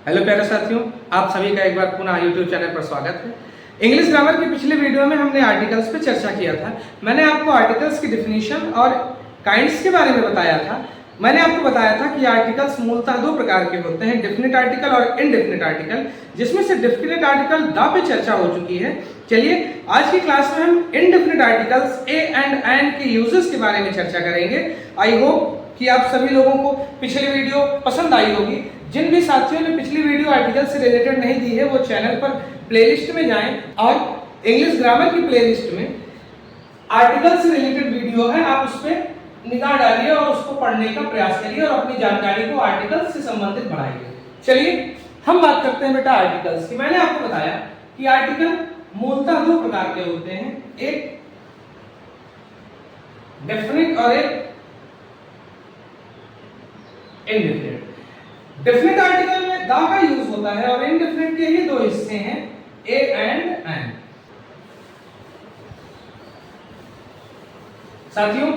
Hello प्यारे साथियों, आप सभी का एक बार पुनः यूट्यूब चैनल पर स्वागत है। इंग्लिश ग्रामर की पिछले वीडियो में हमने आर्टिकल्स पे चर्चा किया था। मैंने आपको आर्टिकल्स की डिफिनीशन और काइंड्स के बारे में बताया था। मैंने आपको बताया था कि आर्टिकल्स मूलतः दो प्रकार के होते हैं, डेफिनेट आर्टिकल और इनडेफिनेट आर्टिकल, जिसमें से डेफिनेट आर्टिकल द पे चर्चा हो चुकी है। चलिए आज की क्लास में हम indefinite articles A and and के यूजेस के बारे में चर्चा करेंगे। आई होप कि आप सभी लोगों को पिछली वीडियो पसंद आई होगी। जिन भी साथियों ने पिछली वीडियो आर्टिकल से रिलेटेड नहीं दी है वो चैनल पर प्लेलिस्ट में जाएं और इंग्लिश ग्रामर की प्लेलिस्ट में आर्टिकल से रिलेटेड वीडियो है, आप उस पर निगाह डालिए और उसको पढ़ने का प्रयास करिए और अपनी जानकारी को आर्टिकल से संबंधित बढ़ाइए। चलिए हम बात करते हैं बेटा आर्टिकल्स की। मैंने आपको बताया कि आर्टिकल मूलतः दो प्रकार के होते हैं, एक डेफिनेट और एक इनडेफिनेट। डेफिनेट आर्टिकल में द का यूज होता है और इनडेफिनेट के ही दो हिस्से हैं, ए एंड एंड। साथियों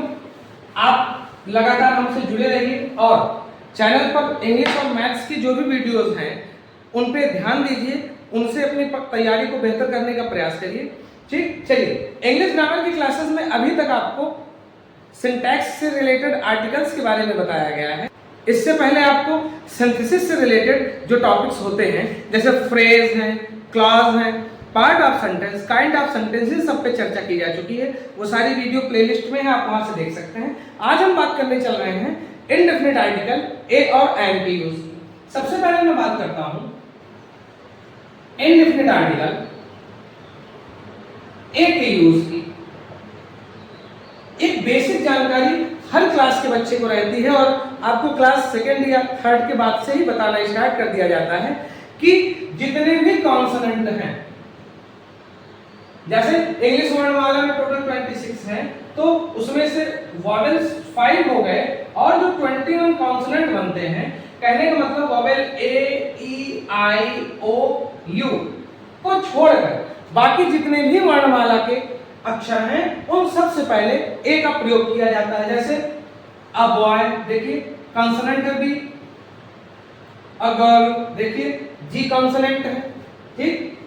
आप लगातार हमसे जुड़े रहिए और चैनल पर इंग्लिश और मैथ्स की जो भी वीडियोस हैं उन पे ध्यान दीजिए, उनसे अपनी तैयारी को बेहतर करने का प्रयास करिए। ठीक, चलिए इंग्लिश ग्रामर की क्लासेस में अभी तक आपको सिंटैक्स से रिलेटेड आर्टिकल्स के बारे में बताया गया है। इससे पहले आपको सिंथेसिस से रिलेटेड जो टॉपिक्स होते हैं जैसे फ्रेज हैं, क्लॉज हैं, part of sentence, kind of sentences, सब पे चर्चा की जा चुकी है। वो सारी वीडियो प्लेलिस्ट में है, आप वहां से देख सकते हैं। आज हम बात करने चल रहे हैं इनडेफिनेट आर्टिकल ए और एंड के यूज की। सबसे पहले मैं बात करता हूं इनडेफिनेट आर्टिकल ए के यूज की। एक बेसिक जानकारी हर क्लास के बच्चे को रहती है और आपको क्लास सेकंड या थर्ड के बाद से ही बताना स्टार्ट कर दिया जाता है कि जितने भी कॉन्सोनेंट हैं, जैसे इंग्लिश वर्णमाला में टोटल 26 हैं, तो उसमें से वॉवेल्स 5 हो गए और जो 21 कॉन्सोनेंट बनते हैं, कहने का मतलब vowel A, E, I, O, you को छोड़कर बाकी जितने भी वर्णमाला के अक्षर हैं उन सबसे पहले ए का प्रयोग किया जाता है। जैसे अ बॉय, देखिए कॉन्सोनेंट है बी। अ गर्ल, देखिए जी कॉन्सोनेंट है। ठीक,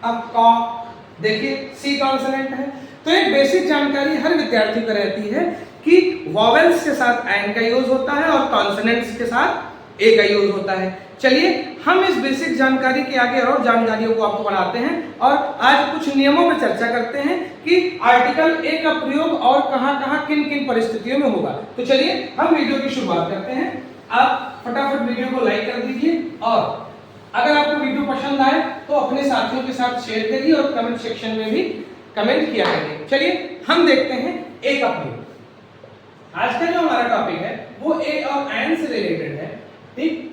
अ कॉक, देखिए सी कॉन्सोनेंट है। तो एक बेसिक जानकारी हर विद्यार्थी को रहती है कि वॉवेल्स के साथ एंड का यूज होता है और कॉन्सोनेंट्स के साथ ए का यूज होता है। चलिए हम इस बेसिक जानकारी के आगे और जानकारियों को आपको बढ़ाते हैं और आज कुछ नियमों पर चर्चा करते हैं कि आर्टिकल ए का प्रयोग और कहां-कहां किन-किन परिस्थितियों में होगा। तो चलिए हम वीडियो की शुरुआत करते हैं। आप फटाफट वीडियो को लाइक कर दीजिए और अगर आपको वीडियो पसंद आए तो अपने साथियों के साथ शेयर करिए और कमेंट सेक्शन में भी कमेंट किया करिए। चलिए हम देखते हैं ए का प्रयोग। आज का जो हमारा टॉपिक है वो ए और एंड से रिलेटेड है। ठीक,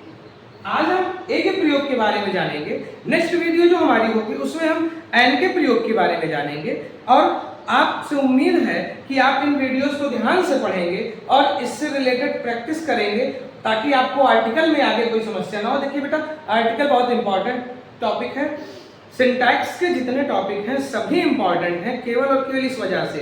आज हम ए के प्रयोग के बारे में जानेंगे। नेक्स्ट वीडियो जो हमारी होगी उसमें हम एंड के प्रयोग के बारे में जानेंगे और आपसे उम्मीद है कि आप इन वीडियोस को ध्यान से पढ़ेंगे और इससे रिलेटेड प्रैक्टिस करेंगे ताकि आपको आर्टिकल में आगे कोई समस्या ना हो। देखिए बेटा आर्टिकल बहुत इंपॉर्टेंट टॉपिक है। सिंटैक्स के जितने टॉपिक हैं सभी इंपॉर्टेंट हैं, केवल और केवल इस वजह से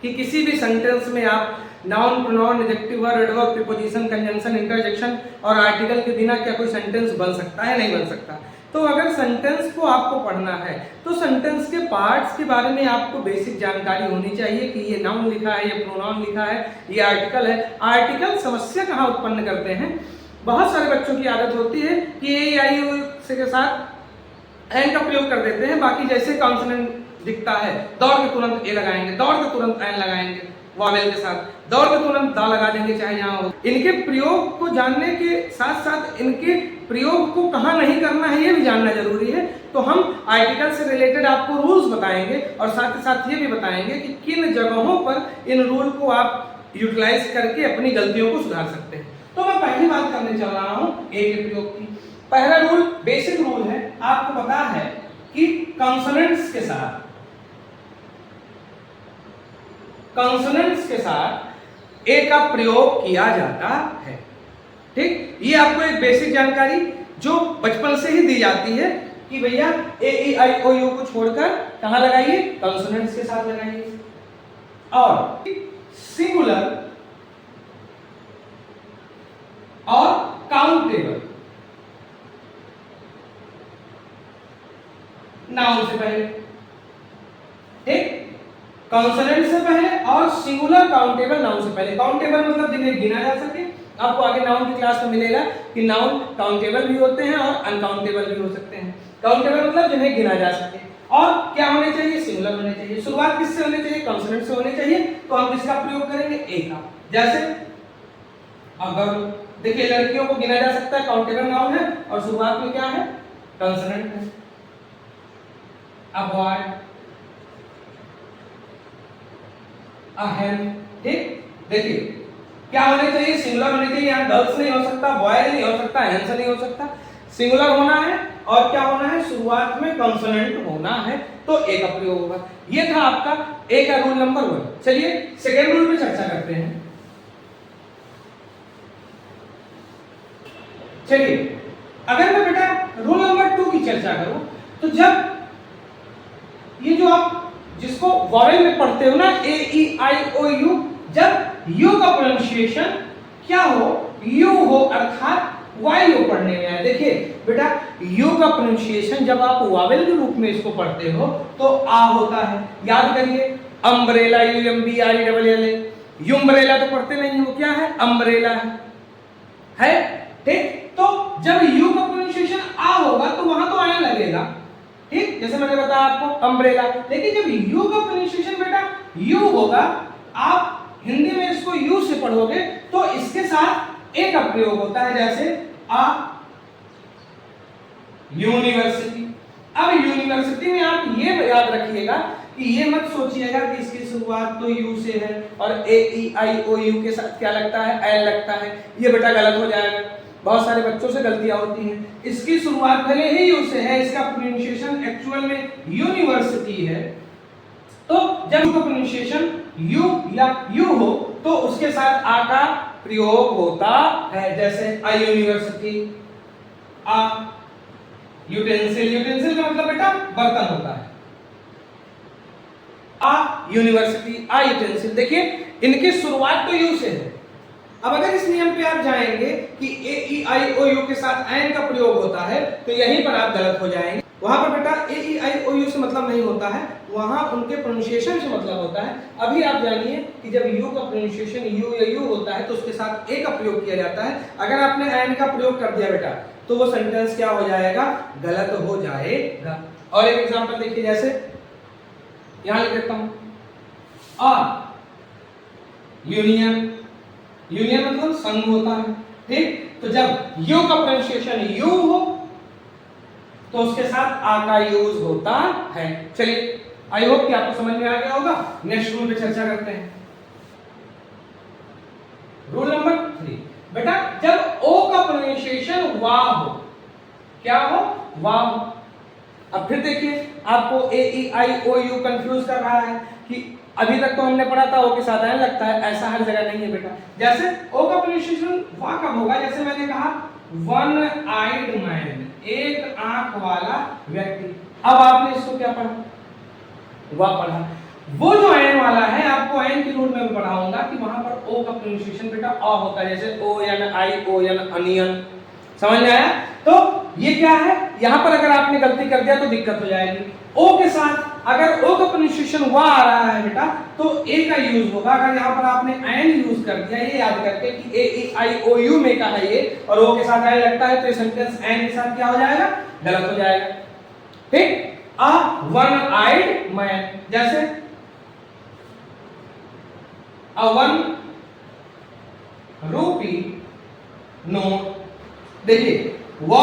कि किसी भी सेंटेंस में आप noun, pronoun, adjective word, adverb, preposition, conjunction, interjection और आर्टिकल के बिना क्या कोई सेंटेंस बन सकता है? नहीं बन सकता। तो अगर सेंटेंस को आपको पढ़ना है तो सेंटेंस के पार्ट्स के बारे में आपको बेसिक जानकारी होनी चाहिए कि ये नाउन लिखा है, ये प्रोनाउन लिखा है, ये आर्टिकल है। आर्टिकल समस्या कहाँ उत्पन्न करते हैं? बहुत सारे बच्चों की आदत होती है कि ए, आई, ओ के साथ एन का प्रयोग कर देते हैं। बाकी जैसे कॉन्सोनेंट दिखता है दौड़ के तुरंत ए लगाएंगे, दौड़ के तुरंत एन लगाएंगे, वॉवेल के साथ दौड़ के तुरंत दा लगा देंगे चाहे जहां हो। इनके प्रयोग को जानने के साथ साथ इनके प्रयोग को कहां नहीं करना है ये भी जानना जरूरी है। तो हम आर्टिकल से रिलेटेड आपको रूल्स बताएंगे और साथ ही साथ ये भी बताएंगे कि किन जगहों पर इन रूल को आप यूटिलाइज करके अपनी गलतियों को सुधार सकते हैं। तो मैं पहली बात करने चल रहा हूं ए के प्रयोग की। पहला रूल बेसिक रूल है, आपको पता है कि कॉन्सोनेंट्स के साथ ए का प्रयोग किया जाता है। ठीक, ये आपको एक बेसिक जानकारी जो बचपन से ही दी जाती है कि भैया ए, ई, आई, ओ, यू को छोड़कर कहां लगाइए? कॉन्सोनेंट्स के साथ लगाइए। और सिंगुलर और काउंटेबल नाउन से पहले, ठीक, कॉन्सोनेंट से पहले और सिंगुलर काउंटेबल नाउन से पहले। काउंटेबल मतलब जिन्हें गिना जा सके। आपको आगे नाउन की क्लास में मिलेगा कि नाउन काउंटेबल भी होते हैं और अनकाउंटेबल भी हो सकते हैं। काउंटेबल मतलब जिन्हें गिना जा सके। और क्या होने चाहिए? सिंगुलर होने चाहिए। शुरुआत किससे होनी चाहिए? कॉन्सोनेंट से होनी चाहिए। तो हम किसका प्रयोग करेंगे? ए का। जैसे अगर देखिए लड़कियों को गिना जा सकता है, काउंटेबल नाउन है और शुरुआत में क्या है? कॉन्सोनेंट है। अ बॉय, अ hen, ठीक। देखिए क्या होने चाहिए? सिंगुलर होने चाहिए। यहाँ गर्ल्स नहीं हो सकता, बॉय नहीं हो सकता, hens नहीं हो सकता, सिंगुलर होना है। और क्या होना है? शुरुआत में कॉन्सोनेंट होना है, तो ए का प्रयोग होगा। ये था आपका ए का रूल नंबर 1। चलिए सेकेंड रूल पे चर्चा करते हैं। चलिए अगर मैं बेटा रूल नंबर 2 की चर्चा करूं, तो जब ये जो आप जिसको वॉवेल में पढ़ते हो ना, ए ई आई ओ यू, जब यू का प्रोनाउंसिएशन क्या हो? यू हो, अर्थात वाई हो पढ़ने में आए। देखिए बेटा यू का प्रोनाउंसिएशन जब आप वॉवेल के रूप में इसको पढ़ते हो तो आ होता है। याद करिए, umbrella, U M B R E double L A. Umbrella तो पढ़ते नहीं हो, क्या है? अम्ब्रेला है, ठीक। तो जब यू का प्रोनाउंसिएशन आ होगा तो वहां तो आने लगेगा, ठीक, जैसे मैंने बताया आपको अम्ब्रेला। लेकिन जब यू का प्रोनाउंसिएशन बेटा यू होगा, आप हिंदी में इसको यू से पढ़ोगे तो इसके साथ ए का प्रयोग होता है। जैसे आ यूनिवर्सिटी। अब यूनिवर्सिटी में आप ये याद रखिएगा कि ये मत सोचिएगा कि इसकी शुरुआत तो यू से है और ए ई आई ओ यू के साथ क्या लगता है? एल लगता है। ये बेटा गलत हो जाएगा। बहुत सारे बच्चों से गलतियां होती हैं। इसकी शुरुआत भले ही यू से है, इसका प्रोनाउंसिएशन एक्चुअल में यूनिवर्सिटी है। तो जब यू का प्रोनाउंसिएशन यू या यू हो तो उसके साथ आ का प्रयोग होता है। जैसे a university, a utensil. Utensil का मतलब बेटा बर्तन होता है। A university, a utensil. देखिए इनकी शुरुआत तो यू से है। अब अगर इस नियम पे आप जाएंगे कि ए ई आई ओ यू के साथ एन का प्रयोग होता है तो यहीं पर आप गलत हो जाएंगे। वहां पर बेटा ए ई आई ओ यू से मतलब नहीं होता है, वहां उनके प्रोनाउंसिएशन से मतलब होता है। अभी आप जानिए कि जब यू का प्रोनाउंसिएशन यू या यू होता है तो उसके साथ ए का प्रयोग किया जाता है। अगर आपने एन का प्रयोग कर दिया बेटा तो वो सेंटेंस क्या हो जाएगा? गलत हो जाएगा। और एक एग्जांपल देखिए, जैसे यहां लिख देता हूं अ यूनियन। यूनियन मतलब संघ होता है, ठीक। तो जब यू का प्रोनाउंसिएशन यू हो तो उसके साथ आ का यूज होता है। चलिए आई होप कि आपको समझ में आ गया होगा। नेक्स्ट रूल पे चर्चा करते हैं। रूल नंबर 3 बेटा, जब ओ का प्रोनाउंसिएशन वा हो, क्या हो? वा हो। अब फिर देखिए आपको ए ई आई ओ यू कंफ्यूज कर रहा है कि अभी तक तो हमने पढ़ा था ओ के साथ एन लगता है, ऐसा हर जगह नहीं है बेटा। जैसे ओ का प्रोनाउंसिएशन वा कब होगा? जैसे मैंने कहा वन आइड मैन, एक आंख वाला व्यक्ति। अब आपने इसको क्या पढ़ा? वा पढ़ा। वो जो एन वाला है, आपको एन के रूल में मैं पढ़ाऊंगा कि वहां पर ओ का प्रोनाउंसिएशन बेटा अ होता है। जैसे ओ एन आई ओ एन, अनियन। समझ में आया? तो ये क्या है? यहां पर अगर आपने गलती कर दिया तो दिक्कत हो जाएगी। ओ के साथ अगर ओ का प्रोनाउंसिएशन वा आ रहा है बेटा तो ए का यूज होगा। अगर यहां पर आपने एन यूज कर दिया, ये याद करके कि ए ई आई ओ यू में का है ये और ओ के साथ एन लगता है, तो ये सेंटेंस एन के साथ क्या हो जाएगा? गलत हो जाएगा, ठीक। अ वन आइड मैन, जैसे अ वन रूपी नोट। देखिए व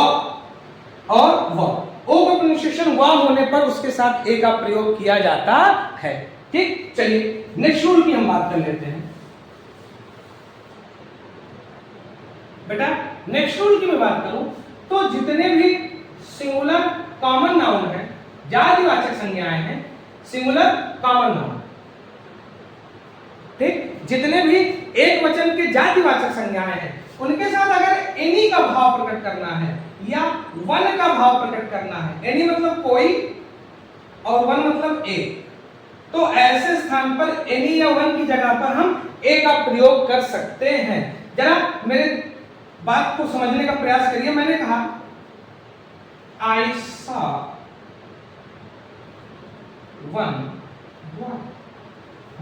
और व, ओ का प्रोनाउंसिएशन व होने पर उसके साथ ए का प्रयोग किया जाता है, ठीक। चलिए नेक्स्ट रूल की हम बात कर लेते हैं। बेटा नेक्स्ट रूल की मैं बात करूं तो जितने भी सिंगुलर कॉमन नाउन है, जातिवाचक संज्ञाएं हैं, सिंगुलर कॉमन नाउन, ठीक, जितने भी एक वचन के जातिवाचक संज्ञाएं हैं उनके साथ अगर एनी का भाव प्रकट करना है या वन का भाव प्रकट करना है, एनी मतलब कोई और वन मतलब एक, तो ऐसे स्थान पर एनी या वन की जगह पर हम ए का प्रयोग कर सकते हैं। जरा मेरे बात को समझने का प्रयास करिए। मैंने कहा आई सॉ वन बॉय।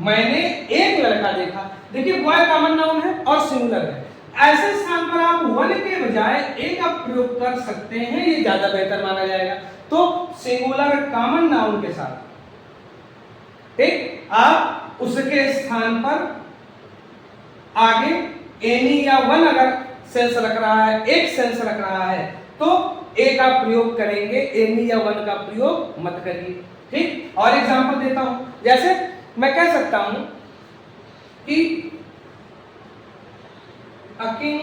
मैंने एक लड़का देखा। देखिए बॉय कॉमन नाउन है और सिंगुलर है, ऐसे स्थान पर आप वन के बजाय एक आप प्रयोग कर सकते हैं, ये ज्यादा बेहतर माना जाएगा। तो सिंगुलर कॉमन नाउन के साथ ठीक आप उसके स्थान पर आगे एनी या वन अगर सेंस रख रहा है, एक सेंस रख रहा है, तो ए का प्रयोग करेंगे, एनी या वन का प्रयोग मत करिए। ठीक, और एग्जांपल देता हूं, जैसे मैं कह सकता हूं कि अ किंग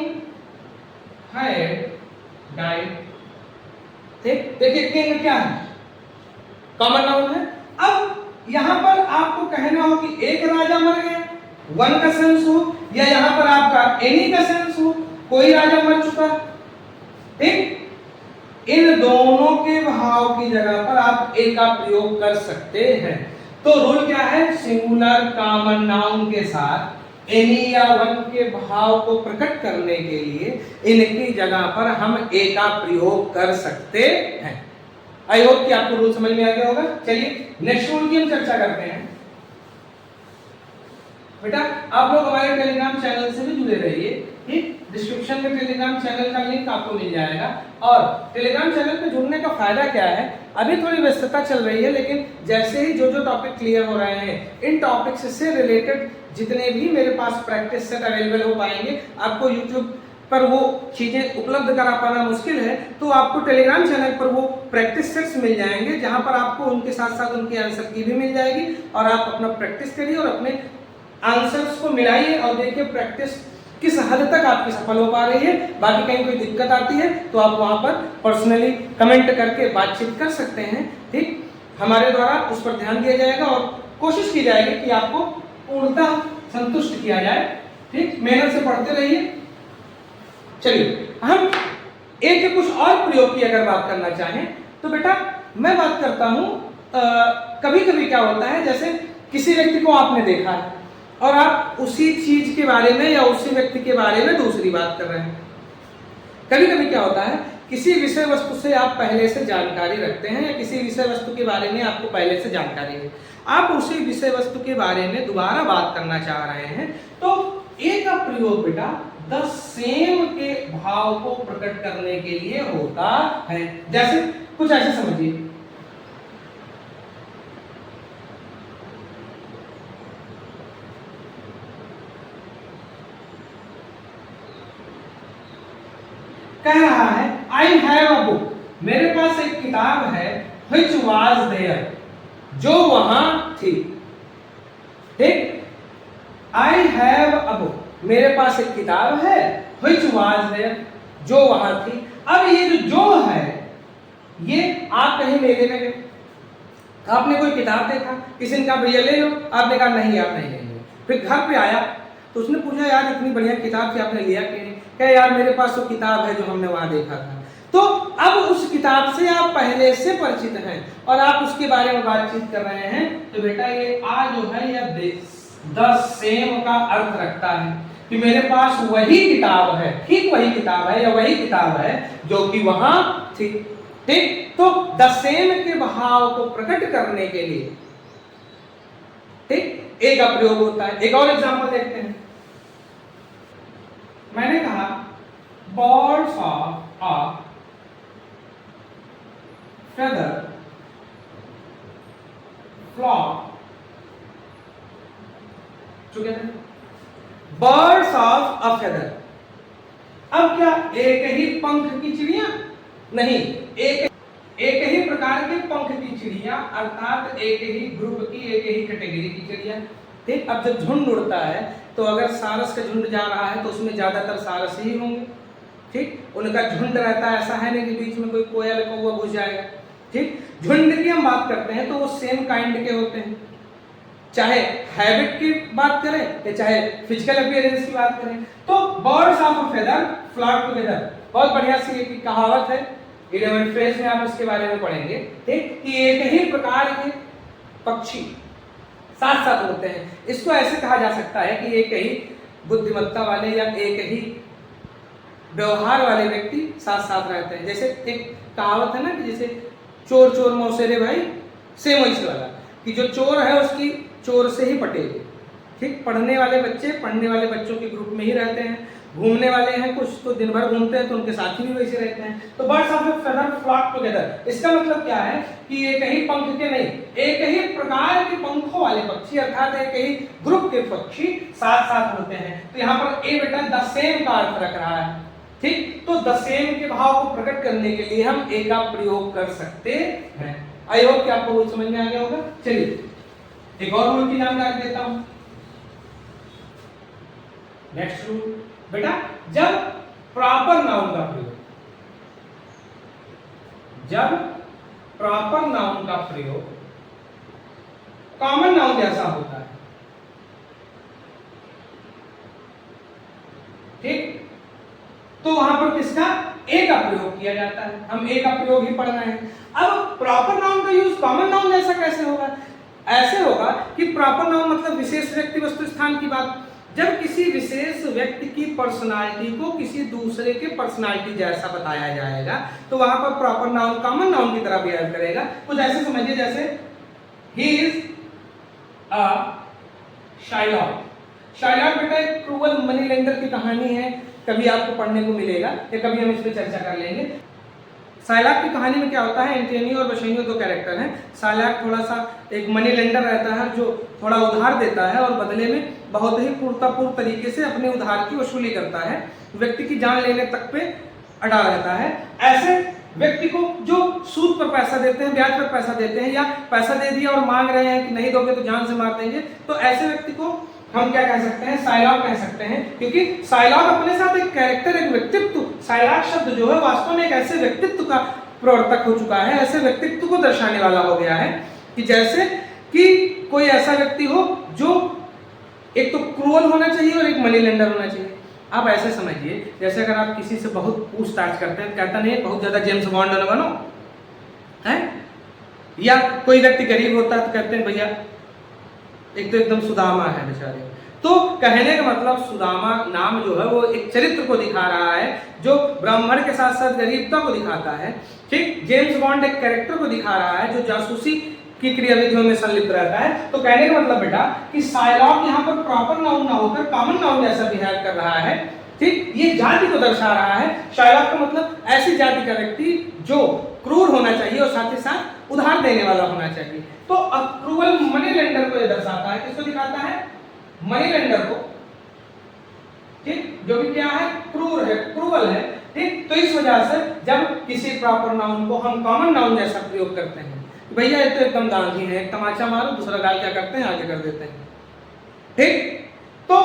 हैड डाइड। ठीक, देखिए किंग क्या है, कॉमन नाउन है। अब यहां पर आपको कहना हो कि एक राजा मर गया, वन का सेंस हो, या यहां पर आपका एनी का सेंस हो, कोई राजा मर चुका। ठीक, इन दोनों के भाव की जगह पर आप ए का प्रयोग कर सकते हैं। तो रूल क्या है, सिंगुलर कॉमन नाउन के साथ एनी या वन के भाव को प्रकट करने के लिए इनकी जगह पर हम ए का प्रयोग कर सकते हैं। आई होप कि आपको रूल समझ में आ गया होगा। चलिए नेक्स्ट रूल की हम चर्चा करते हैं। बेटा आप लोग हमारे टेलीग्राम चैनल से भी जुड़े रहिए। ठीक, डिस्क्रिप्शन में टेलीग्राम चैनल का लिंक आपको मिल जाएगा। और टेलीग्राम चैनल पे जुड़ने का फायदा क्या है, अभी थोड़ी व्यस्तता चल रही है, लेकिन जैसे ही जो जो टॉपिक क्लियर हो रहे हैं, इन टॉपिक्स से रिलेटेड जितने भी मेरे पास प्रैक्टिस सेट अवेलेबल हो पाएंगे, आपको यूट्यूब पर वो चीजें उपलब्ध करा पाना मुश्किल है, तो आपको टेलीग्राम चैनल पर वो प्रैक्टिस सेट्स मिल जाएंगे, जहां पर आपको उनके साथ साथ उनके आंसर की भी मिल जाएगी, और आप अपना प्रैक्टिस करिए और अपने आंसर्स को मिलाइए और देखिए प्रैक्टिस किस हद तक आपकी सफल हो पा रही है। बाकी कहीं कोई दिक्कत आती है तो आप वहां पर पर्सनली कमेंट करके बातचीत कर सकते हैं। ठीक, हमारे द्वारा उस पर ध्यान दिया जाएगा और कोशिश की जाएगी कि आपको पूर्णतः संतुष्ट किया जाए। ठीक, मेहनत से पढ़ते रहिए। चलिए हम एक के कुछ और प्रयोग की अगर बात करना चाहें तो बेटा मैं बात करता हूं, कभी कभी क्या होता है, जैसे किसी व्यक्ति को आपने देखा है और आप उसी चीज के बारे में या उसी व्यक्ति के बारे में दूसरी बात कर रहे हैं। कभी कभी क्या होता है, किसी विषय वस्तु से आप पहले से जानकारी रखते हैं या किसी विषय वस्तु के बारे में आपको पहले से जानकारी है, आप उसी विषय वस्तु के बारे में दोबारा बात करना चाह रहे हैं, तो ए का प्रयोग बेटा द सेम के भाव को प्रकट करने के लिए होता है। जैसे कुछ ऐसे समझिए, कह रहा है आई हैव अ बुक, मेरे पास एक किताब है, which was there, जो वहां थी। ठीक, आई हैव अ बुक, मेरे पास एक किताब है, which was there, जो वहां थी। अब ये जो है, ये आप कहीं मेले में गए, आपने कोई किताब देखा, किसी ने कहा भैया ले लो, आपने कहा नहीं आप नहीं लेंगे। फिर घर पे आया तो उसने पूछा यार इतनी बढ़िया किताब थी आपने लिया क्यों नहीं? कहा यार मेरे पास वो किताब है जो हमने वहां देखा था। तो अब उस किताब से आप पहले से परिचित हैं और आप उसके बारे में बातचीत कर रहे हैं, तो बेटा ये आ जो है यह द सेम का अर्थ रखता है कि मेरे पास वही किताब है, ठीक वही किताब है या वही किताब है जो कि वहां थी। ठीक, तो द सेम के भाव को प्रकट करने के लिए ठीक ए का प्रयोग होता है। एक और एग्जांपल देखते हैं। मैंने कहा birds of a feather flock together, birds of a feather। अब क्या एक ही पंख की चिड़िया नहीं, एक ही प्रकार के पंख की चिड़िया, अर्थात एक ही ग्रुप की, एक ही कैटेगरी की चिड़िया। ठीक, अब जब झुंड उड़ता है तो अगर सारस का झुंड जा रहा है तो उसमें ज्यादातर सारस ही होंगे। ठीक, उनका झुंड रहता है, ऐसा है नहीं कि बीच में कोई कोयल कौवा घुस जाएगा। ठीक, झुंड की हम बात करते हैं तो वो सेम काइंड के होते हैं, चाहे हैबिट की बात करें या चाहे फिजिकल अपीयरेंस की बात करें। तो birds of a feather flock together, बहुत बढ़िया सी एक कहावत है, इडियम फ्रेज में आप इसके बारे में पढ़ेंगे। ठीक, कि एक ही प्रकार के पक्षी साथ साथ होते हैं। इसको ऐसे कहा जा सकता है कि एक ही बुद्धिमत्ता वाले या एक ही व्यवहार वाले व्यक्ति साथ साथ रहते हैं। जैसे एक कहावत है ना कि जैसे चोर चोर मौसेरे भाई सेम वैसे वाला, कि जो चोर है उसकी चोर से ही पटेगी। ठीक, पढ़ने वाले बच्चों के ग्रुप में ही रहते हैं, घूमने वाले हैं कुछ तो दिन भर घूमते हैं तो उनके साथी भी वैसे रहते हैं। तो birds of a feather flock together, इसका मतलब क्या है कि एक ही पंख के नहीं, एक ही प्रकार के पंखों वाले पक्षी अर्थात एक ही ग्रुप के पक्षी साथ साथ होते हैं। तो यहाँ पर ए बेटा द सेम का अर्थ रख रहा है। ठीक, तो द सेम के भाव को प्रकट करने के लिए हम ए का प्रयोग कर सकते हैं। आई होप कि आपको वो समझ में आ गया होगा। चलिए एक और रूल की जानकारी देता हूं। नेक्स्ट रूल बेटा, जब प्रॉपर नाउन का प्रयोग, कॉमन नाउन जैसा होता है, ठीक, तो वहां पर किसका, ए का प्रयोग किया जाता है। हम ए का प्रयोग ही पढ़ रहे हैं। अब प्रॉपर नाउन का यूज कॉमन नाउन जैसा कैसे होगा? ऐसे होगा कि प्रॉपर नाउन मतलब विशेष व्यक्ति वस्तु स्थान की बात। जब किसी विशेष व्यक्ति की पर्सनालिटी को किसी दूसरे के पर्सनालिटी जैसा बताया जाएगा तो वहां पर प्रॉपर नाउन कॉमन नाउन की तरह बिहेव करेगा। कुछ ऐसे समझिए जैसे he is a Shylock. Shylock बेटा एक क्रूअल मनी लेंडर की कहानी है, कभी आपको पढ़ने को मिलेगा या कभी हम इस पर चर्चा कर लेंगे। साइलाक की कहानी में क्या होता है, एंटोनियो और बसेनियो दो कैरेक्टर हैं। साइलाक थोड़ा सा एक मनी लेंडर रहता है जो थोड़ा उधार देता है और बदले में बहुत ही पूर्णतापूर्ण तरीके से अपने उधार की वसूली करता है, व्यक्ति की जान लेने तक पे अड़ा रहता है। ऐसे व्यक्ति को जो सूद पर पैसा देते हैं, ब्याज पर पैसा देते हैं या पैसा दे दिया और मांग रहे हैं कि नहीं दोगे तो जान से मार देंगे, तो ऐसे व्यक्ति को हम क्या कह सकते हैं, साइलॉक कह सकते हैं। क्योंकि साइलॉक अपने साथ एक कैरेक्टर, एक व्यक्तित्व, साइलॉक शब्द जो है वास्तव में एक ऐसे व्यक्तित्व का प्रवर्तक हो चुका है, ऐसे व्यक्तित्व को दर्शाने वाला हो गया है कि जैसे कि कोई ऐसा व्यक्ति हो जो एक तो क्रूअल होना चाहिए और एक मनी लेंडर होना चाहिए। आप ऐसे समझिए जैसे अगर आप किसी से बहुत पूछताछ करते हैं, कहता नहीं बहुत ज्यादा जेम्स बॉन्ड न बनो है, या कोई व्यक्ति गरीब होता है तो कहते हैं भैया एक तो एकदम सुदामा है बेचारे। तो कहने का मतलब सुदामा नाम जो है वो एक चरित्र को दिखा रहा है जो ब्राह्मण के साथ साथ गरीबता को दिखाता है। ठीक, जेम्स बॉन्ड एक कैरेक्टर को दिखा रहा है जो जासूसी की क्रियाविधियों में संलिप्त रहता है। तो कहने का मतलब बेटा कि साइलॉक यहाँ पर प्रॉपर नाउन ना होकर कॉमन नाउन जैसा बिहेव कर रहा है। ठीक, ये जाति को दर्शा रहा है। साइलॉक का मतलब ऐसी जाति का व्यक्ति जो क्रूर होना चाहिए और साथ ही साथ उधार देने वाला होना चाहिए। तो अक्रूवल मनी लेंडर को यह दर्शाता है, किसको दिखाता है, मनी लेंडर को। ठीक, जो कि क्या है, क्रूर है, क्रूवल है। ठीक, तो इस वजह से जब किसी प्रॉपर नाउन को हम कॉमन नाउन जैसा प्रयोग करते हैं, भैया ये तो एकदम गांधी है, एक तमाचा मारो दूसरा गाल क्या करते हैं आगे कर देते हैं। ठीक, तो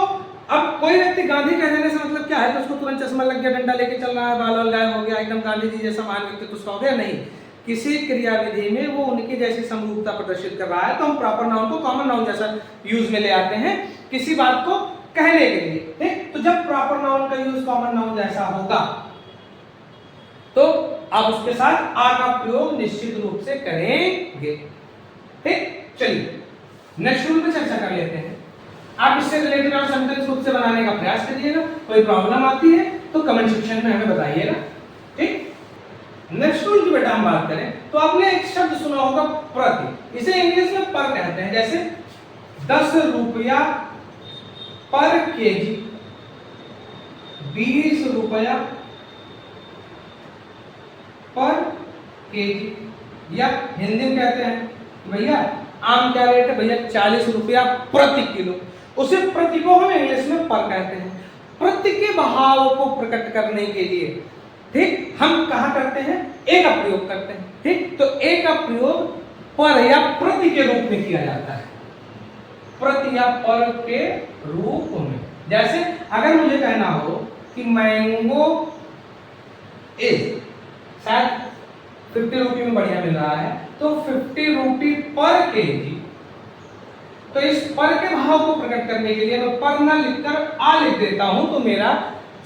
अब कोई व्यक्ति गांधी कह देने से मतलब क्या है, तो उसको तुरंत चश्मा लग गया, डंडा लेके चल रहा है, बाल वाल गायब हो गया, एकदम गांधी जी जैसा मान व्यक्ति उसका हो गया, नहीं। किसी क्रियाविधि में वो उनकी जैसी समरूपता प्रदर्शित कर रहा है तो हम प्रॉपर नाउन को कॉमन नाउन जैसा यूज में ले आते हैं किसी बात को कहने के लिए। ठीक, तो जब प्रॉपर नाउन का यूज कॉमन नाउन जैसा होगा तो आप उसके साथ आ का प्रयोग निश्चित रूप से करेंगे। ठीक, चलिए नेक्स्ट रूल पे चर्चा कर लेते हैं। आप इससे रिलेटेड और सेंटेंस खुद से बनाने का प्रयास करिएगा। कोई प्रॉब्लम आती है तो कमेंट सेक्शन में हमें बताइएगा। ठीक, नेक्स्ट रूल की बेटा हम बात करें तो आपने एक शब्द सुना होगा प्रति, इसे इंग्लिश में पर कहते हैं। जैसे 10 रुपया पर केजी, 20 रुपया पर केजी, या हिंदी में कहते हैं भैया आम क्या रेट है, भैया 40 रुपया प्रति किलो। उसे प्रति को हम इंग्लिश में पर कहते हैं। प्रति के भाव को प्रकट करने के लिए ठीक हम कहा करते हैं, ए का प्रयोग करते हैं। ठीक, तो ए का प्रयोग पर या प्रति के रूप में किया जाता है, प्रति या पर के रूप में। जैसे अगर मुझे कहना हो कि मैंगो इज शायद 50 रुपये में बढ़िया मिल रहा है तो 50 रुपये पर केजी, तो इस पर के भाव को प्रकट करने के लिए मैं पर ना लिखकर आ लिख देता हूं तो मेरा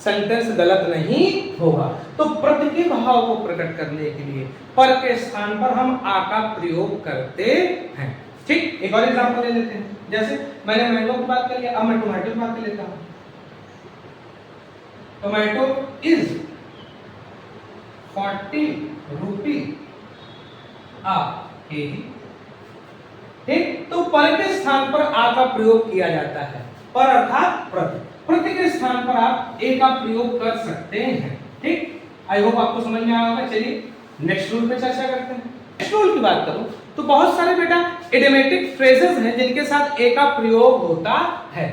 सेंटेंस गलत नहीं होगा। तो प्रति के भाव को प्रकट करने के लिए पर के स्थान पर हम आ का प्रयोग करते हैं। ठीक, एक और एग्जांपल ले लेते हैं। जैसे मैंने मैंगो की बात कर लिया, अब मैं टोमेटो की बात कर लेता हूं। टोमेटो इज 40 रुपये आ केजी, ठीक, तो पर के स्थान पर आ का प्रयोग किया जाता है। पर अर्थात प्रति, प्रति के स्थान पर आप ए का प्रयोग कर सकते हैं। ठीक, आई होप आपको समझ में आया होगा। चलिए नेक्स्ट रूल पे चर्चा करते हैं। नेक्स्ट रूल की बात करूं तो बहुत सारे बेटा इडियोमेटिक फ्रेजेस हैं जिनके साथ ए का प्रयोग होता है।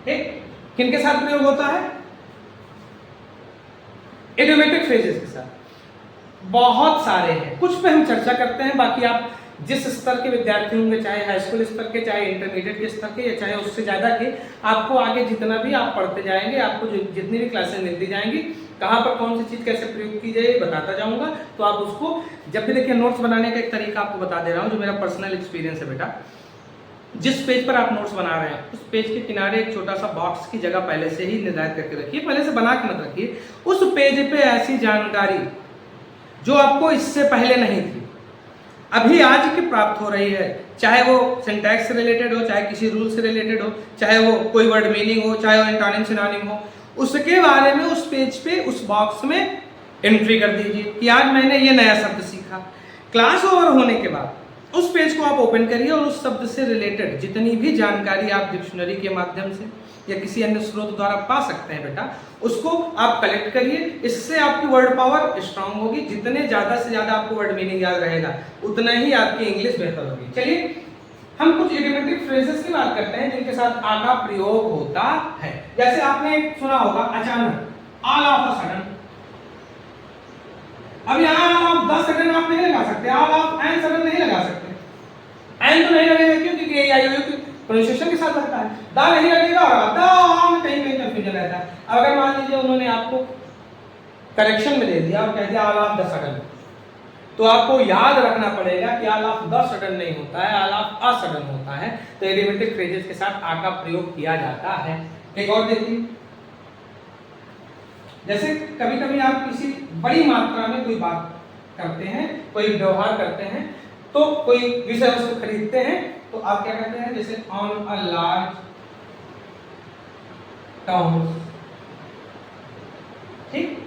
ठीक, किनके साथ प्रयोग होता है? इडियोमेटिक फ्रेजेस के साथ बहुत सारे हैं, कुछ पे हम चर्चा करते हैं। बाकी आप जिस स्तर के विद्यार्थी होंगे, चाहे हाई स्कूल स्तर के, चाहे इंटरमीडिएट के स्तर के, या चाहे उससे ज्यादा के, आपको आगे जितना भी आप पढ़ते जाएंगे, आपको जितनी भी क्लासेस मिलती जाएंगी, कहाँ पर कौन सी चीज कैसे प्रयोग की जाए बताता जाऊंगा। तो आप उसको जब भी देखिए, नोट्स बनाने का एक तरीका आपको बता दे रहा हूँ जो मेरा पर्सनल एक्सपीरियंस है बेटा। जिस पेज पर आप नोट्स बना रहे हैं उस पेज के किनारे एक छोटा सा बॉक्स की जगह पहले से ही निर्धारित करके रखिए, पहले से बना के मत रखिए। उस पेज पे ऐसी जानकारी जो आपको इससे पहले नहीं थी, अभी आज की प्राप्त हो रही है, चाहे वो सिंटैक्स से रिलेटेड हो, चाहे किसी रूल से रिलेटेड हो, चाहे वो कोई वर्ड मीनिंग हो, चाहे वो एंटोनिम सिनोनिम हो, उसके बारे में उस पेज पे उस बॉक्स में एंट्री कर दीजिए कि आज मैंने ये नया शब्द सीखा। क्लास ओवर होने के बाद उस पेज को आप ओपन करिए और उस शब्द से रिलेटेड जितनी भी जानकारी आप डिक्शनरी के माध्यम से या किसी अन्य स्रोत द्वारा पा सकते हैं बेटा, उसको आप कलेक्ट करिए। इससे आपकी वर्ड पावर स्ट्रांग होगी। जितने ज्यादा से ज्यादा आपको वर्ड मीनिंग याद रहेगा, उतना ही आपकी इंग्लिश बेहतर होगी। चलिए हम कुछ इडियोमेटिक फ्रेजेस की बात करते हैं जिनके साथ आ का प्रयोग होता है। जैसे आपने सुना होगा अचानक, ऑल ऑफ अ सडन। अब यहाँ आप 10 सेकंड आप नहीं लगा सकते, ऑल ऑफ एंड सडन नहीं लगा सकते। एंड तो नहीं लगेगा क्यों? क्योंकि ए आई ओ की प्रोनाउंसिएशन के साथ लगता है। दा नहीं लगेगा और दा में कहीं कहीं कंफ्यूजन रहता है। अगर मान लीजिए उन्होंने आपको करेक्शन में दे दिया और कह दिया ऑल ऑफ द सडन, तो आपको याद रखना पड़ेगा कि ऑल ऑफ द सडन नहीं होता है, ऑल ऑफ अ सडन होता है। तो इडियोमेटिक फ्रेजेस के साथ आ का प्रयोग किया जाता है। एक और देखिए, जैसे कभी कभी आप किसी बड़ी मात्रा में कोई बात करते हैं, कोई व्यवहार करते हैं, तो कोई विषय वस्तु खरीदते हैं, तो आप क्या कहते हैं? जैसे ऑन अ लार्ज टाउन। ठीक,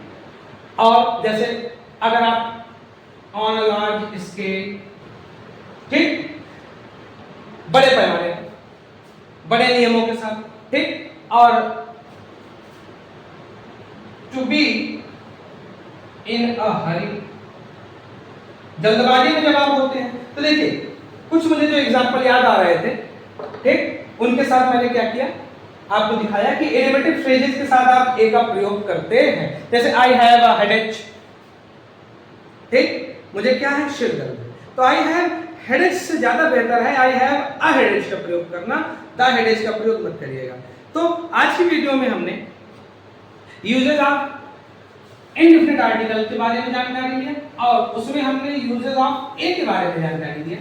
और जैसे अगर आप ऑन अ लार्ज स्केल, ठीक, बड़े पैमाने, बड़े नियमों के साथ। ठीक, और टू बी इन अ हरी, जल्दबाजी में जब आप होते हैं। तो देखिए कुछ मुझे जो एग्जांपल याद आ रहे थे, ठीक, उनके साथ मैंने क्या किया, आपको दिखाया कि इडियोमेटिक फ्रेजेस के साथ आप ए का प्रयोग करते हैं। जैसे आई हैव अ हेडेक, ठीक, मुझे क्या है? सिर दर्द। तो आई हैव हेडेक से ज्यादा बेहतर है आई हैव अ हेडेक का प्रयोग करना, द हेडेक का प्रयोग मत करिएगा। तो आज की वीडियो में हमने यूजेज ऑफ इनडेफिनिट आर्टिकल के बारे में जानकारी ली और उसमें हमने यूजेज ऑफ ए के बारे में जानकारी दी।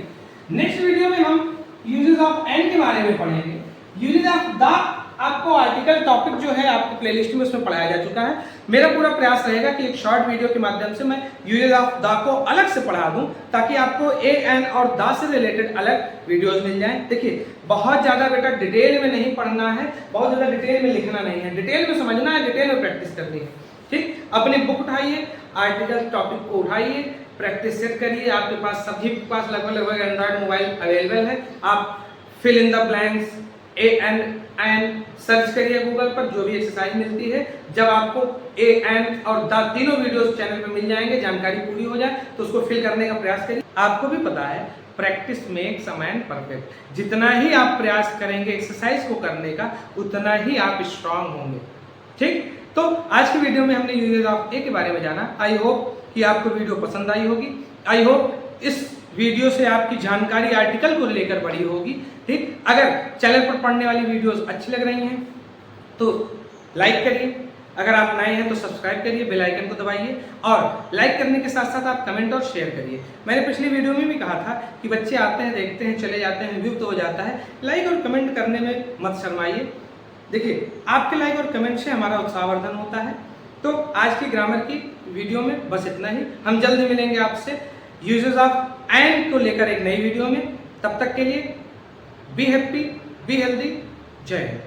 नेक्स्ट वीडियो में हम यूजेज ऑफ एन के बारे में पढ़ेंगे। यूजेज ऑफ द आपको आर्टिकल टॉपिक जो है आपके प्लेलिस्ट में उसमें पढ़ाया जा चुका है। मेरा पूरा प्रयास रहेगा कि एक शॉर्ट वीडियो के माध्यम से मैं यूजेज ऑफ द को अलग से पढ़ा दूं, ताकि आपको ए एन और द से रिलेटेड अलग वीडियोस मिल जाएं। देखिए बहुत ज्यादा बेटा डिटेल में नहीं पढ़ना है, बहुत ज्यादा डिटेल में लिखना नहीं है, डिटेल में समझना है, डिटेल में प्रैक्टिस करनी है। ठीक, अपनी बुक उठाइए, आर्टिकल टॉपिक को उठाइए, प्रैक्टिस सेट करिए। आपके पास सभी के पास लगभग एंड्रॉइड मोबाइल अवेलेबल है। आप fill in the blanks a an search करिए गूगल पर, जो भी एक्सरसाइज मिलती है। जब आपको ए एन और द तीनों वीडियोस चैनल पे मिल जाएंगे, जानकारी पूरी हो जाए तो उसको फिल करने का प्रयास करिए। आपको भी पता है practice makes a man perfect. जितना ही आप प्रयास करेंगे एक्सरसाइज को करने का, उतना ही आप स्ट्रांग होंगे। ठीक, तो आज की वीडियो में हमने यूजेज ऑफ ए के बारे में जाना। आई होप कि आपको वीडियो पसंद आई होगी। आई होप इस वीडियो से आपकी जानकारी आर्टिकल को लेकर बढ़ी होगी। ठीक, अगर चैनल पर पढ़ने वाली वीडियोस अच्छी लग रही हैं तो लाइक करिए, अगर आप नए हैं तो सब्सक्राइब करिए, बेल आइकन को दबाइए और लाइक करने के साथ साथ आप कमेंट और शेयर करिए। मैंने पिछली वीडियो में भी कहा था कि बच्चे आते हैं, देखते हैं, चले जाते हैं, व्यू तो हो जाता है, लाइक और कमेंट करने में मत शर्माइए। देखिए आपके लाइक और कमेंट से हमारा उत्साहवर्धन होता है। तो आज की ग्रामर की वीडियो में बस इतना ही। हम जल्द मिलेंगे आपसे यूजेस ऑफ एंड को लेकर एक नई वीडियो में। तब तक के लिए बी हैप्पी, बी हेल्दी, जय हिंद।